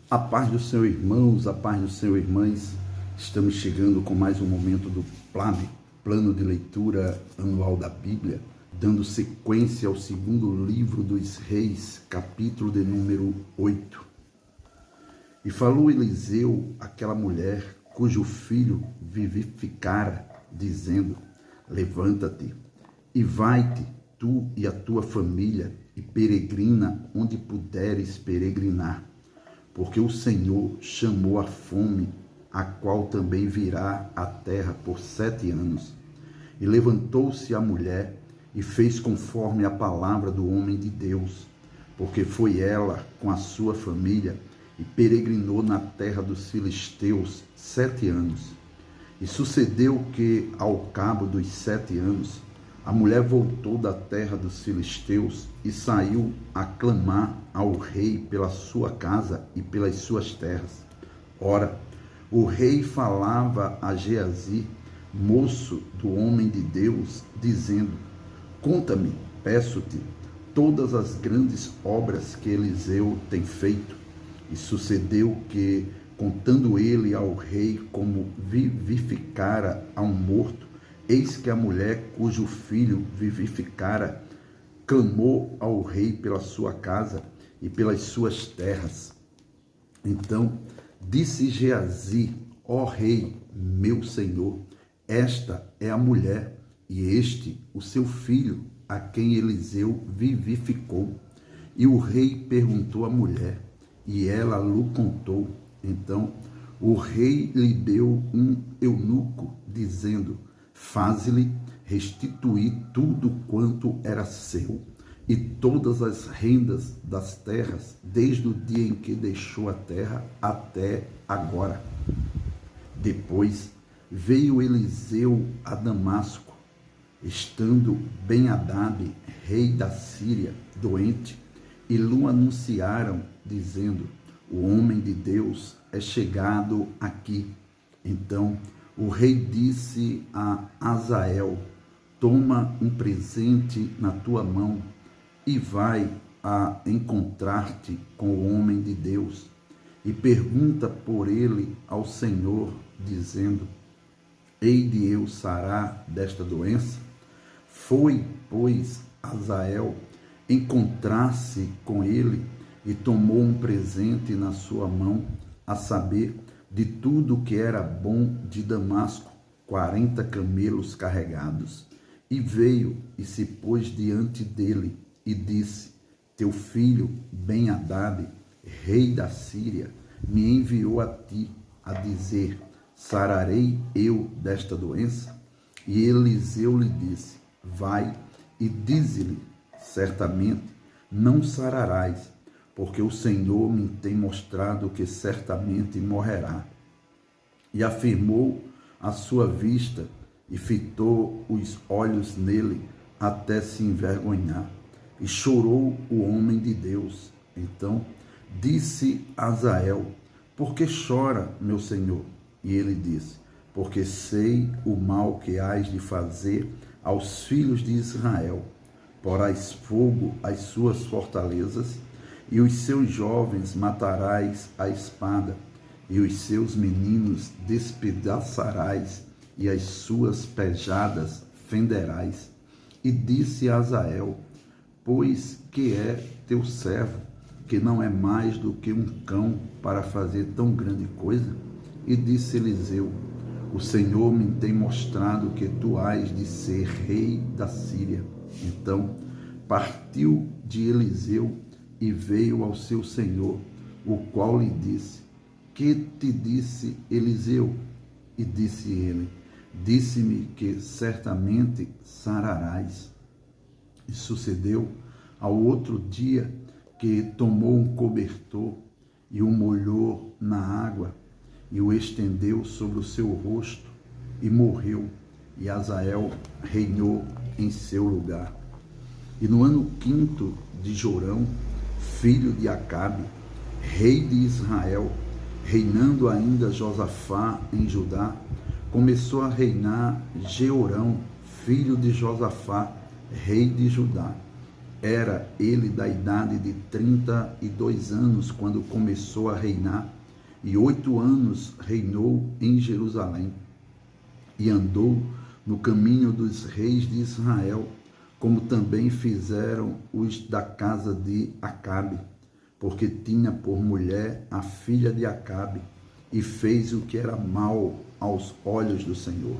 A paz do Senhor, irmãos, a paz do Senhor, irmãs. Estamos chegando com mais um momento do plano de leitura anual da Bíblia, dando sequência ao segundo livro dos Reis, capítulo de número 8. E falou Eliseu àquela mulher cujo filho vivificara, dizendo: levanta-te e vai-te, tu e a tua família, e peregrina onde puderes peregrinar. Porque o Senhor chamou a fome, a qual também virá à terra por 7 anos. E levantou-se a mulher e fez conforme a palavra do homem de Deus, porque foi ela com a sua família e peregrinou na terra dos filisteus 7 anos. E sucedeu que, ao cabo dos 7 anos, a mulher voltou da terra dos filisteus e saiu a clamar ao rei pela sua casa e pelas suas terras. Ora, o rei falava a Geazi, moço do homem de Deus, dizendo: conta-me, peço-te, todas as grandes obras que Eliseu tem feito. E sucedeu que, contando ele ao rei como vivificara a um morto, eis que a mulher cujo filho vivificara clamou ao rei pela sua casa e pelas suas terras. Então disse Geazi: ó rei, meu senhor, esta é a mulher, e este o seu filho, a quem Eliseu vivificou. E o rei perguntou à mulher, e ela lhe contou. Então o rei lhe deu um eunuco, dizendo: faze-lhe restituir tudo quanto era seu, e todas as rendas das terras, desde o dia em que deixou a terra até agora. Depois veio Eliseu a Damasco, estando Ben-Hadad, rei da Síria, doente, e lhe anunciaram, dizendo: o homem de Deus é chegado aqui. Então o rei disse a Azael: toma um presente na tua mão e vai a encontrar-te com o homem de Deus, e pergunta por ele ao Senhor, dizendo: hei de eu sarar desta doença? Foi, pois, Azael encontrar-se com ele e tomou um presente na sua mão, a saber, de tudo que era bom de Damasco, 40 camelos carregados. E veio e se pôs diante dele e disse: teu filho Ben-Hadad, rei da Síria, me enviou a ti a dizer: sararei eu desta doença? E Eliseu lhe disse: vai e dize-lhe, certamente não sararás, porque o Senhor me tem mostrado que certamente morrerá. E afirmou a sua vista e fitou os olhos nele até se envergonhar. E chorou o homem de Deus. Então disse Azael: por que chora, meu senhor? E ele disse: porque sei o mal que hás de fazer aos filhos de Israel. Porás fogo às suas fortalezas, e os seus jovens matarás à espada, e os seus meninos despedaçarás, e as suas pejadas fenderás. E disse a Azael: pois que é teu servo, que não é mais do que um cão para fazer tão grande coisa? E disse Eliseu: o Senhor me tem mostrado que tu hás de ser rei da Síria. Então partiu de Eliseu e veio ao seu senhor, o qual lhe disse: que te disse Eliseu? E disse ele: disse-me que certamente sararás. E sucedeu ao outro dia que tomou um cobertor e o molhou na água e o estendeu sobre o seu rosto e morreu, e Azael reinou em seu lugar. E no ano 5º de Jorão, filho de Acabe, rei de Israel, reinando ainda Josafá em Judá, começou a reinar Jeorão, filho de Josafá, rei de Judá. Era ele da idade de 32 anos quando começou a reinar, e 8 anos reinou em Jerusalém. E andou no caminho dos reis de Israel, como também fizeram os da casa de Acabe, porque tinha por mulher a filha de Acabe, e fez o que era mal aos olhos do Senhor.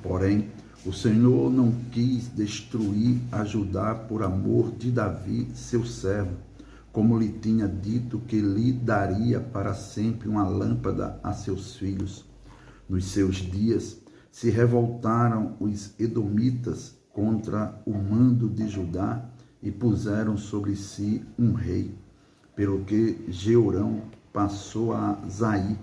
Porém, o Senhor não quis destruir a Judá por amor de Davi, seu servo, como lhe tinha dito que lhe daria para sempre uma lâmpada a seus filhos. Nos seus dias se revoltaram os edomitas contra o mando de Judá e puseram sobre si um rei, pelo que Jeorão passou a Zaí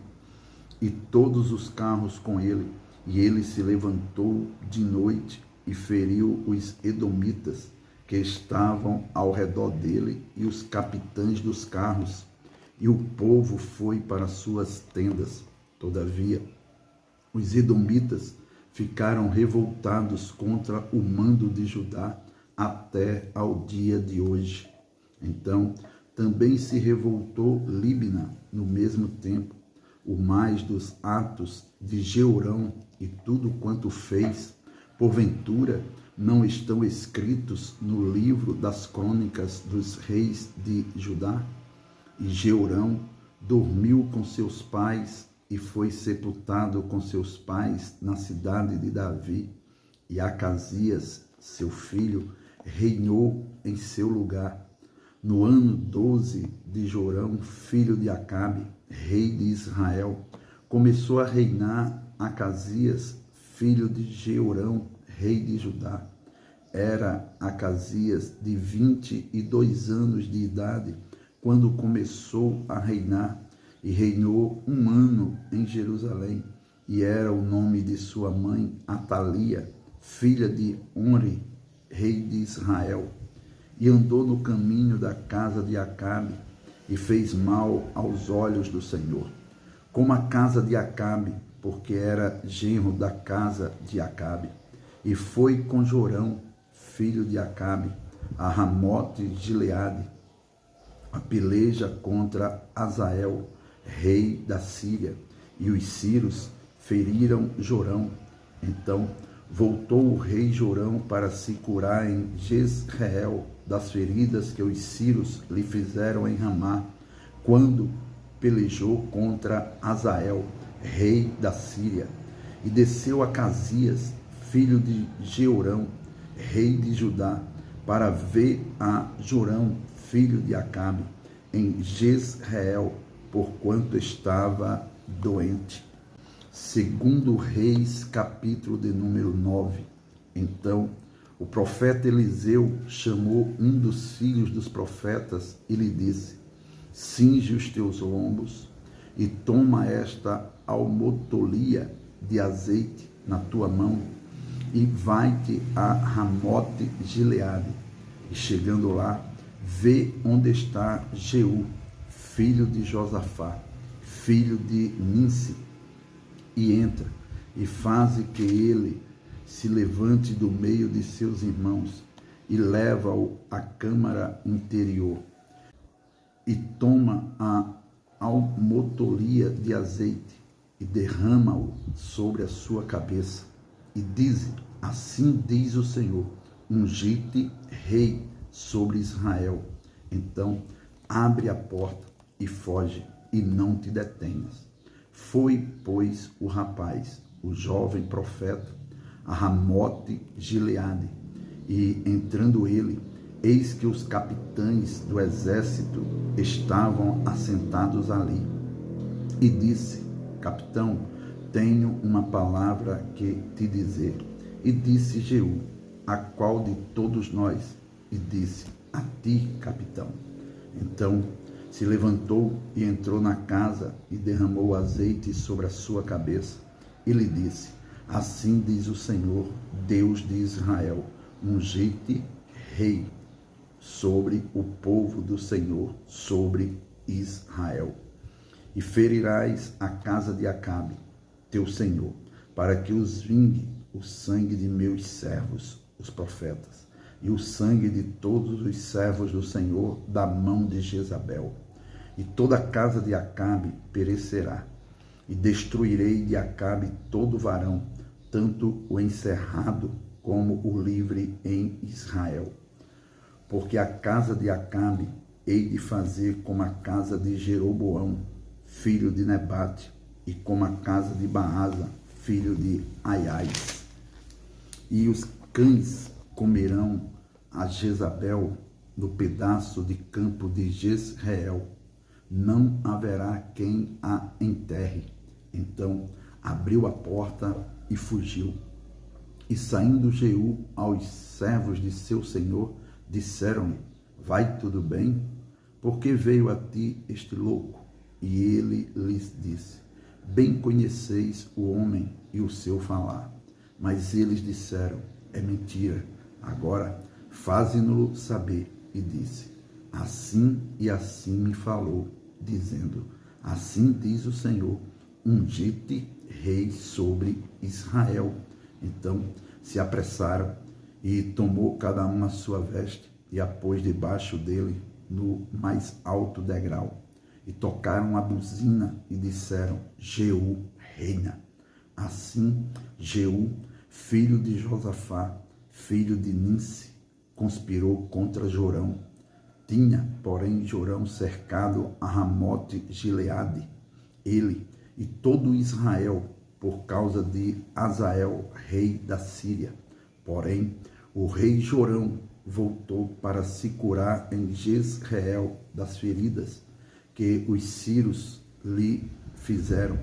e todos os carros com ele, e ele se levantou de noite e feriu os edomitas que estavam ao redor dele e os capitães dos carros, e o povo foi para suas tendas. Todavia, os edomitas ficaram revoltados contra o mando de Judá até ao dia de hoje. Então, também se revoltou Líbna no mesmo tempo. O mais dos atos de Jeorão e tudo quanto fez, porventura, não estão escritos no livro das crônicas dos reis de Judá? E Jeorão dormiu com seus pais e foi sepultado com seus pais na cidade de Davi. E Acasias, seu filho, reinou em seu lugar. No ano 12 de Jorão, filho de Acabe, rei de Israel, começou a reinar Acasias, filho de Jeorão, rei de Judá. Era Acasias de 22 anos de idade quando começou a reinar, e reinou 1 ano em Jerusalém. E era o nome de sua mãe Atalia, filha de Onri, rei de Israel. E andou no caminho da casa de Acabe, e fez mal aos olhos do Senhor, como a casa de Acabe, porque era genro da casa de Acabe. E foi com Jorão, filho de Acabe, a Ramote de Gileade, a peleja contra Azael, rei da Síria, e os sírios feriram Jorão. Então voltou o rei Jorão para se curar em Jezreel das feridas que os sírios lhe fizeram em Ramá, quando pelejou contra Azael, rei da Síria. E desceu Acasias, filho de Jeorão, rei de Judá, para ver a Jorão, filho de Acabe, em Jezreel, porquanto estava doente. Segundo Reis, capítulo de número 9. Então o profeta Eliseu chamou um dos filhos dos profetas e lhe disse: cinge os teus lombos e toma esta almotolia de azeite na tua mão e vai-te a Ramote Gileade. E chegando lá, vê onde está Jeú, filho de Josafá, filho de Ninsi, e entra, e faze que ele se levante do meio de seus irmãos, e leva-o à câmara interior, e toma a almotolia de azeite, e derrama-o sobre a sua cabeça, e diz: assim diz o Senhor, ungi-te rei sobre Israel. Então abre a porta e foge, e não te detenhas. Foi, pois, o rapaz, o jovem profeta, a Ramote Gileade, e entrando ele, eis que os capitães do exército estavam assentados ali. E disse: capitão, tenho uma palavra que te dizer. E disse Jeú: a qual de todos nós? E disse: a ti, capitão. Então se levantou e entrou na casa e derramou azeite sobre a sua cabeça. E lhe disse: assim diz o Senhor, Deus de Israel, ungi-te rei sobre o povo do Senhor, sobre Israel. E ferirás a casa de Acabe, teu senhor, para que os vingue o sangue de meus servos, os profetas, e o sangue de todos os servos do Senhor da mão de Jezabel. E toda a casa de Acabe perecerá, e destruirei de Acabe todo varão, tanto o encerrado como o livre em Israel. Porque a casa de Acabe hei de fazer como a casa de Jeroboão, filho de Nebate, e como a casa de Baasa, filho de Aias. E os cães comerão a Jezabel no pedaço de campo de Jezreel. Não haverá quem a enterre. Então abriu a porta e fugiu. E saindo Jeú aos servos de seu senhor, disseram-lhe: vai tudo bem? Por que veio a ti este louco? E ele lhes disse: bem conheceis o homem e o seu falar. Mas eles disseram: é mentira. Agora faze-no-lo saber. E disse: assim e assim me falou, dizendo: assim diz o Senhor, ungi-te rei sobre Israel. Então se apressaram e tomou cada um a sua veste e a pôs debaixo dele no mais alto degrau. E tocaram a buzina e disseram: Jeú reina. Assim Jeú, filho de Josafá, filho de Ninsi, conspirou contra Jorão. Tinha, porém, Jorão cercado a Ramote-Gileade, ele e todo Israel, por causa de Azael, rei da Síria. Porém, o rei Jorão voltou para se curar em Jezreel das feridas que os sírios lhe fizeram,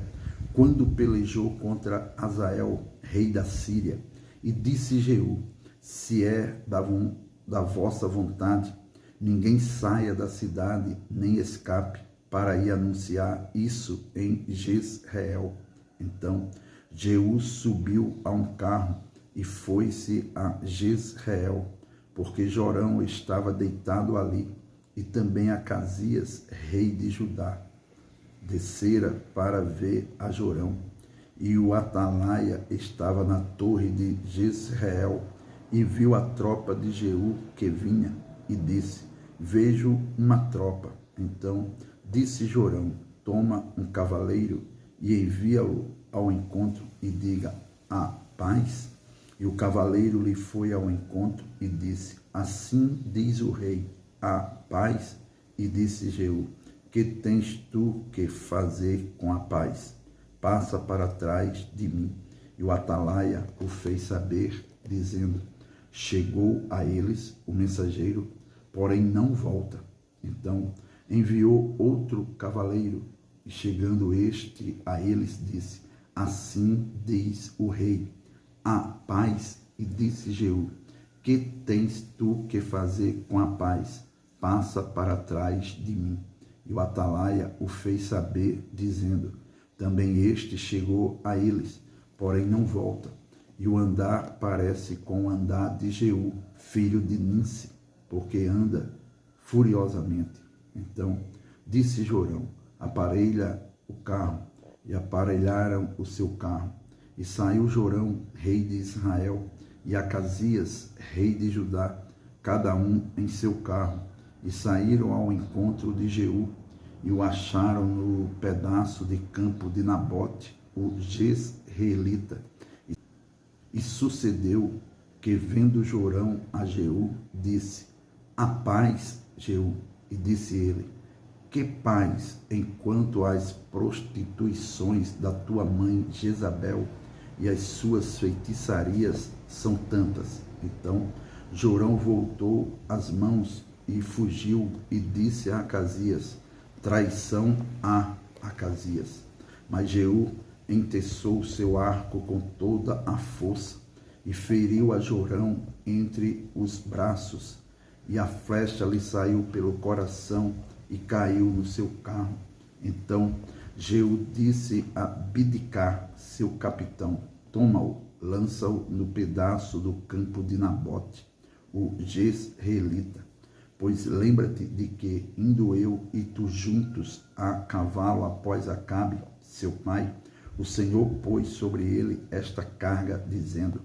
quando pelejou contra Azael, rei da Síria. E disse Jeú: se é da vossa vontade, ninguém saia da cidade, nem escape, para ir anunciar isso em Jezreel. Então Jeú subiu a um carro e foi-se a Jezreel, porque Jorão estava deitado ali, e também Acasias, rei de Judá, descera para ver a Jorão. E o atalaia estava na torre de Jezreel, e viu a tropa de Jeú que vinha, e disse: vejo uma tropa. Então disse Jorão: toma um cavaleiro e envia-o ao encontro e diga: a paz. E o cavaleiro lhe foi ao encontro e disse: assim diz o rei, a paz. E disse Jeú: que tens tu que fazer com a paz? Passa para trás de mim. E o atalaia o fez saber, dizendo: chegou a eles o mensageiro, porém não volta. Então enviou outro cavaleiro, e chegando este a eles, disse: assim diz o rei, a paz. E disse Jeú: que tens tu que fazer com a paz? Passa para trás de mim. E o atalaia o fez saber, dizendo: também este chegou a eles, porém não volta. E o andar parece com o andar de Jeú, filho de Ninsi, porque anda furiosamente. Então disse Jorão: aparelha o carro. E aparelharam o seu carro. E saiu Jorão, rei de Israel, e Acasias, rei de Judá, cada um em seu carro, e saíram ao encontro de Jeú, e o acharam no pedaço de campo de Nabote, o Jezreelita. E sucedeu que, vendo Jorão a Jeú, disse: a paz, Jeú. E disse ele: que paz, enquanto as prostituições da tua mãe Jezabel e as suas feitiçarias são tantas. Então Jorão voltou as mãos e fugiu, e disse a Acasias: traição a Acasias. Mas Jeú enteçou seu arco com toda a força e feriu a Jorão entre os braços, e a flecha lhe saiu pelo coração e caiu no seu carro. Então Jeú disse a Bidcar, seu capitão: toma-o, lança-o no pedaço do campo de Nabote, o Jezreelita. Pois lembra-te de que, indo eu e tu juntos a cavalo após Acabe, seu pai, o Senhor pôs sobre ele esta carga, dizendo: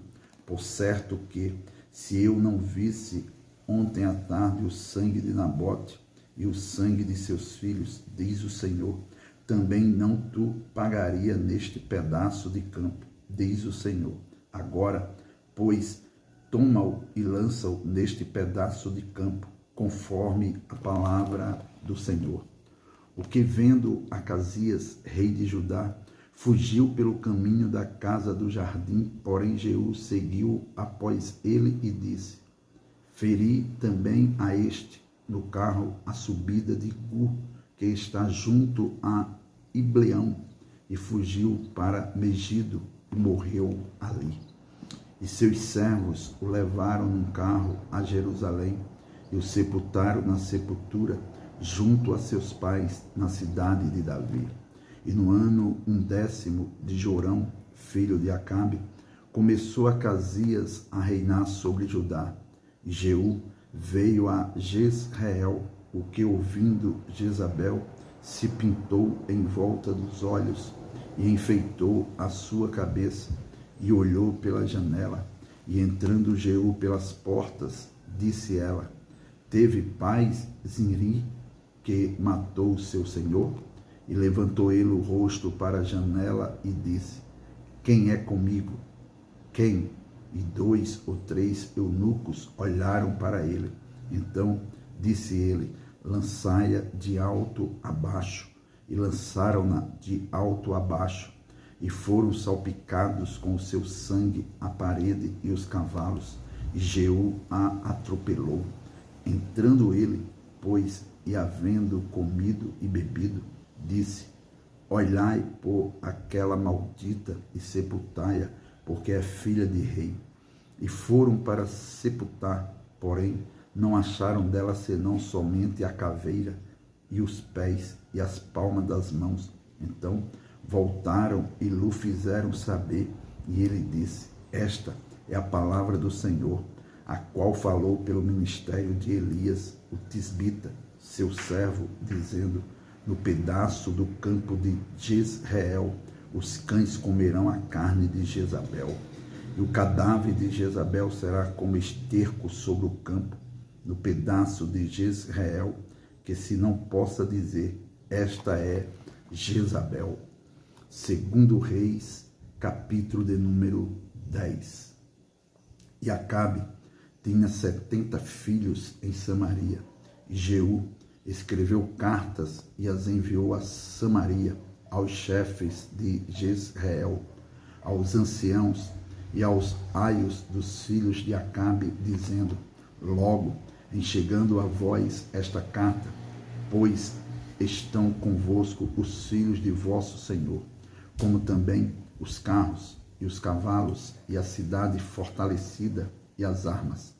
por certo que, se eu não visse ontem à tarde o sangue de Nabote e o sangue de seus filhos, diz o Senhor, também não tu pagaria neste pedaço de campo, diz o Senhor. Agora, pois, toma-o e lança-o neste pedaço de campo, conforme a palavra do Senhor. O que, vendo Acasias, rei de Judá, fugiu pelo caminho da casa do jardim, porém Jeú seguiu após ele e disse: feri também a este no carro a subida de Gur, que está junto a Ibleão, e fugiu para Megido e morreu ali. E seus servos o levaram num carro a Jerusalém e o sepultaram na sepultura junto a seus pais na cidade de Davi. E no ano 10º de Jorão, filho de Acabe, começou Acasias a reinar sobre Judá. E Jeú veio a Jezreel, o que, ouvindo Jezabel, se pintou em volta dos olhos e enfeitou a sua cabeça e olhou pela janela. E entrando Jeú pelas portas, disse ela: teve paz Zinri, que matou seu senhor? E levantou ele o rosto para a janela e disse: quem é comigo? Quem? E 2 ou 3 eunucos olharam para ele. Então disse ele: lançai-a de alto a baixo. E lançaram-na de alto a baixo, e foram salpicados com o seu sangue a parede e os cavalos, e Jeú a atropelou. Entrando ele, pois, e havendo comido e bebido, disse: olhai por aquela maldita e sepultai-a, porque é filha de rei. E foram para sepultar, porém não acharam dela senão somente a caveira e os pés e as palmas das mãos. Então voltaram e lhe fizeram saber, e ele disse: esta é a palavra do Senhor, a qual falou pelo ministério de Elias, o tisbita, seu servo, dizendo: no pedaço do campo de Jezreel os cães comerão a carne de Jezabel, e o cadáver de Jezabel será como esterco sobre o campo, no pedaço de Jezreel, que se não possa dizer: esta é Jezabel. Segundo Reis, capítulo de número 10. E Acabe tinha 70 filhos em Samaria, e Jeú escreveu cartas e as enviou a Samaria, aos chefes de Jezreel, aos anciãos e aos aios dos filhos de Acabe, dizendo: logo, em chegando a vós esta carta, pois estão convosco os filhos de vosso Senhor, como também os carros e os cavalos e a cidade fortalecida e as armas.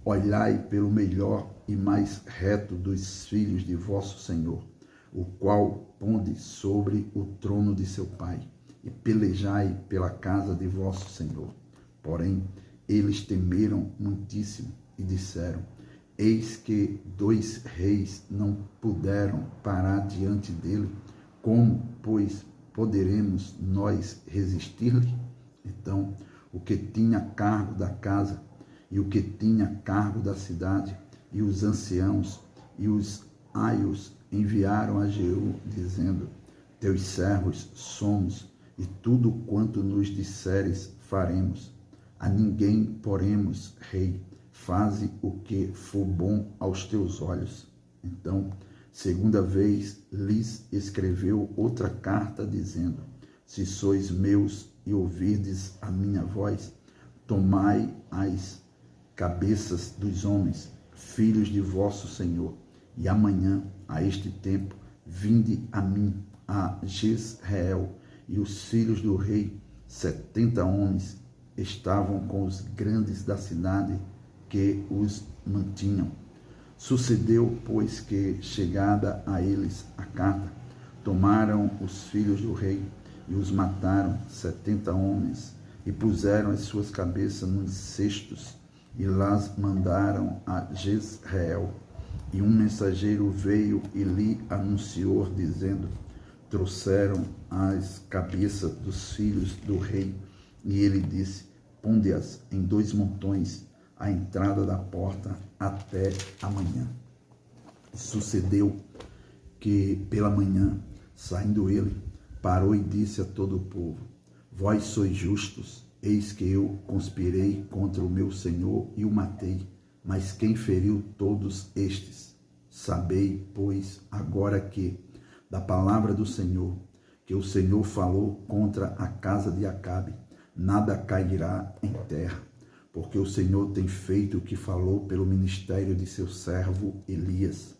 Olhai pelo melhor e mais reto dos filhos de vosso Senhor, o qual ponde sobre o trono de seu pai, e pelejai pela casa de vosso Senhor. Porém, eles temeram muitíssimo e disseram: eis que 2 reis não puderam parar diante dele, como, pois, poderemos nós resistir-lhe? Então, o que tinha cargo da casa e o que tinha cargo da cidade, e os anciãos e os aios enviaram a Jeú, dizendo: teus servos somos, e tudo quanto nos disseres faremos. A ninguém poremos rei, faze o que for bom aos teus olhos. Então, segunda vez, lhes escreveu outra carta, dizendo: se sois meus e ouvirdes a minha voz, tomai as cabeças dos homens, filhos de vosso Senhor, e amanhã, a este tempo, vinde a mim, a Jezreel, e os filhos do rei, 70 homens, estavam com os grandes da cidade que os mantinham. Sucedeu, pois, que, chegada a eles a carta, tomaram os filhos do rei e os mataram, 70 homens, e puseram as suas cabeças nos cestos e las mandaram a Jezreel. E um mensageiro veio e lhe anunciou, dizendo: trouxeram as cabeças dos filhos do rei. E ele disse: ponde-as em 2 montões, a entrada da porta até amanhã. Sucedeu que pela manhã, saindo ele, parou e disse a todo o povo: Vós sois justos, eis que eu conspirei contra o meu Senhor e o matei, mas quem feriu todos estes? Sabei, pois, agora que, da palavra do Senhor, que o Senhor falou contra a casa de Acabe, nada cairá em terra, porque o Senhor tem feito o que falou pelo ministério de seu servo Elias.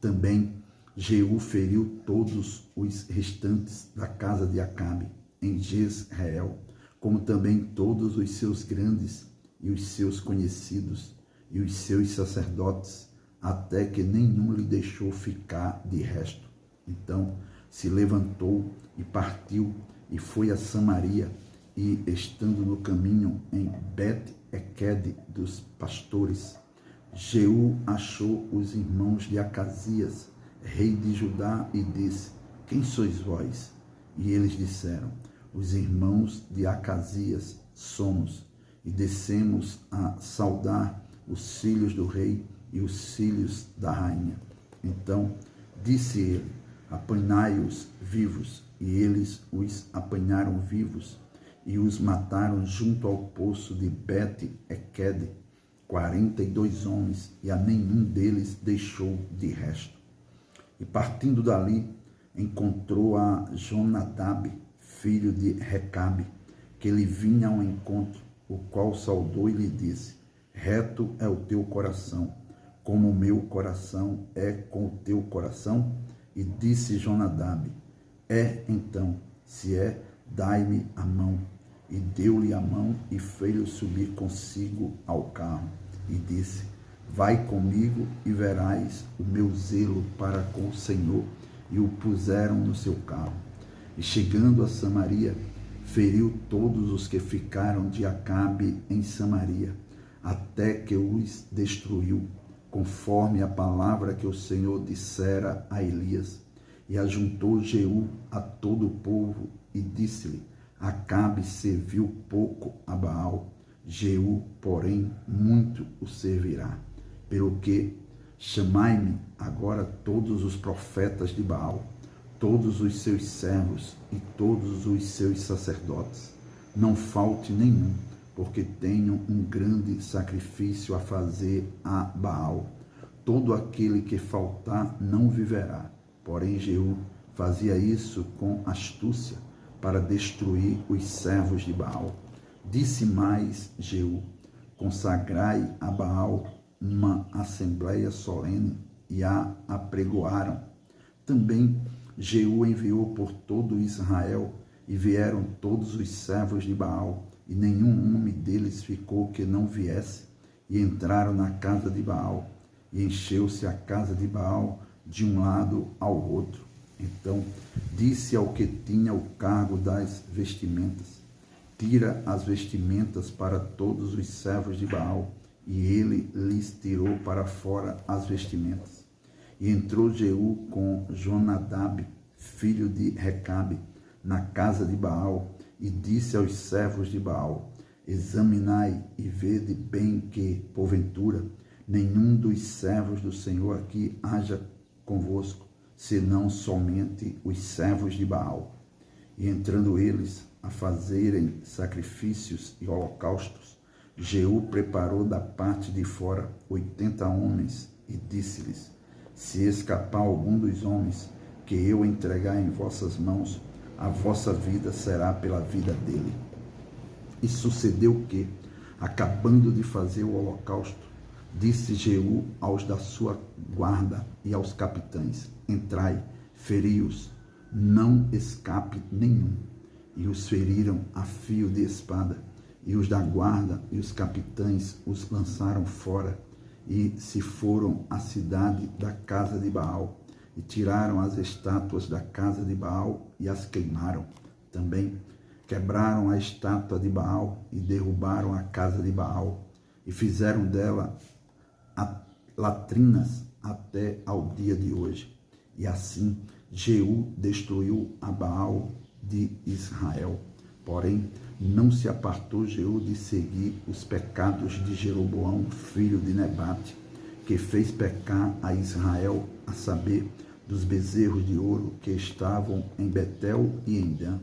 Também Jeú feriu todos os restantes da casa de Acabe em Jezreel, como também todos os seus grandes e os seus conhecidos e os seus sacerdotes, até que nenhum lhe deixou ficar de resto. Então se levantou e partiu e foi a Samaria, e estando no caminho em Bet-Equede dos pastores, Jeú achou os irmãos de Acasias, rei de Judá, e disse: Quem sois vós? E eles disseram: Os irmãos de Acasias somos, e descemos a saudar os filhos do rei e os filhos da rainha. Então disse ele: Apanhai-os vivos. E eles os apanharam vivos e os mataram junto ao poço de Bet-Equede, 42 homens, e a nenhum deles deixou de resto. E partindo dali, encontrou a Jonadab, filho de Recabe, que lhe vinha ao encontro, o qual saudou e lhe disse: Reto é o teu coração, como o meu coração é com o teu coração? E disse Jonadab: É então, se é, dai-me a mão. E deu-lhe a mão e fez-o subir consigo ao carro. E disse: Vai comigo e verás o meu zelo para com o Senhor. E o puseram no seu carro. E chegando a Samaria, feriu todos os que ficaram de Acabe em Samaria, até que os destruiu, conforme a palavra que o Senhor dissera a Elias. E ajuntou Jeú a todo o povo e disse-lhe: Acabe serviu pouco a Baal, Jeú, porém, muito o servirá. Pelo que chamai-me agora todos os profetas de Baal, todos os seus servos e todos os seus sacerdotes. Não falte nenhum, porque tenho um grande sacrifício a fazer a Baal. Todo aquele que faltar não viverá. Porém Jeú fazia isso com astúcia, para destruir os servos de Baal. Disse mais Jeú: Consagrai a Baal uma assembleia solene, e a apregoaram. Também Jeú enviou por todo Israel, e vieram todos os servos de Baal, e nenhum homem deles ficou que não viesse, e entraram na casa de Baal, e encheu-se a casa de Baal de um lado ao outro. Então disse ao que tinha o cargo das vestimentas: Tira as vestimentas para todos os servos de Baal. E ele lhes tirou para fora as vestimentas. E entrou Jeú com Jonadab, filho de Recabe, na casa de Baal, e disse aos servos de Baal: Examinai e vede bem que, porventura, nenhum dos servos do Senhor aqui haja convosco, senão somente os servos de Baal. E entrando eles a fazerem sacrifícios e holocaustos, Jeú preparou da parte de fora 80 homens e disse-lhes: Se escapar algum dos homens que eu entregar em vossas mãos, a vossa vida será pela vida dele. E sucedeu que, acabando de fazer o holocausto, disse Jeú aos da sua guarda e aos capitães: Entrai, feri-os, não escape nenhum. E os feriram a fio de espada, e os da guarda e os capitães os lançaram fora, e se foram à cidade da casa de Baal, e tiraram as estátuas da casa de Baal e as queimaram. Também quebraram a estátua de Baal e derrubaram a casa de Baal, e fizeram dela latrinas até ao dia de hoje. E assim Jeú destruiu a Baal de Israel. Porém, não se apartou Jeú de seguir os pecados de Jeroboão, filho de Nebate, que fez pecar a Israel, a saber, dos bezerros de ouro que estavam em Betel e em Dan.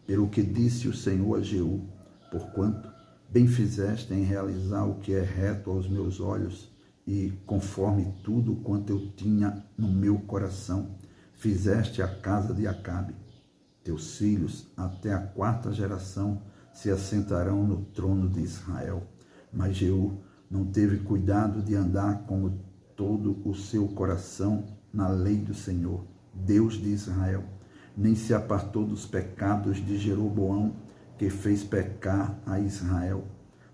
Pelo que disse o Senhor a Jeú: porquanto bem fizeste em realizar o que é reto aos meus olhos, e conforme tudo quanto eu tinha no meu coração, fizeste a casa de Acabe. Teus filhos, até a 4ª geração, se assentarão no trono de Israel. Mas Jeú não teve cuidado de andar com todo o seu coração na lei do Senhor, Deus de Israel, nem se apartou dos pecados de Jeroboão, que fez pecar a Israel.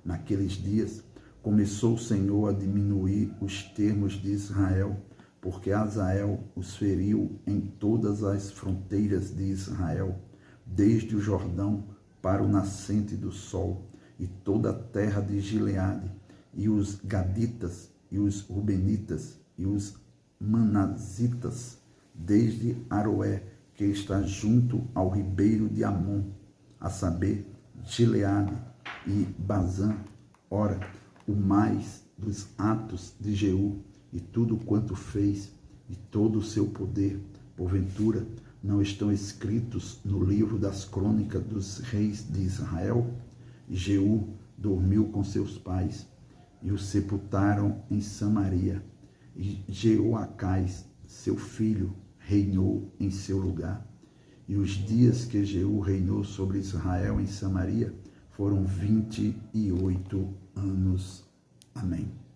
Naqueles dias, começou o Senhor a diminuir os termos de Israel, porque Azael os feriu em todas as fronteiras de Israel, desde o Jordão para o nascente do sol, e toda a terra de Gileade, e os Gaditas, e os Rubenitas, e os Manazitas, desde Aroé, que está junto ao ribeiro de Amon, a saber, Gileade e Bazã. Ora, o mais dos atos de Jeú, e tudo quanto fez, e todo o seu poder, porventura, não estão escritos no livro das crônicas dos reis de Israel? E Jeú dormiu com seus pais, e o sepultaram em Samaria. E Jeoacás, seu filho, reinou em seu lugar. E os dias que Jeú reinou sobre Israel em Samaria foram 28 anos. Amém.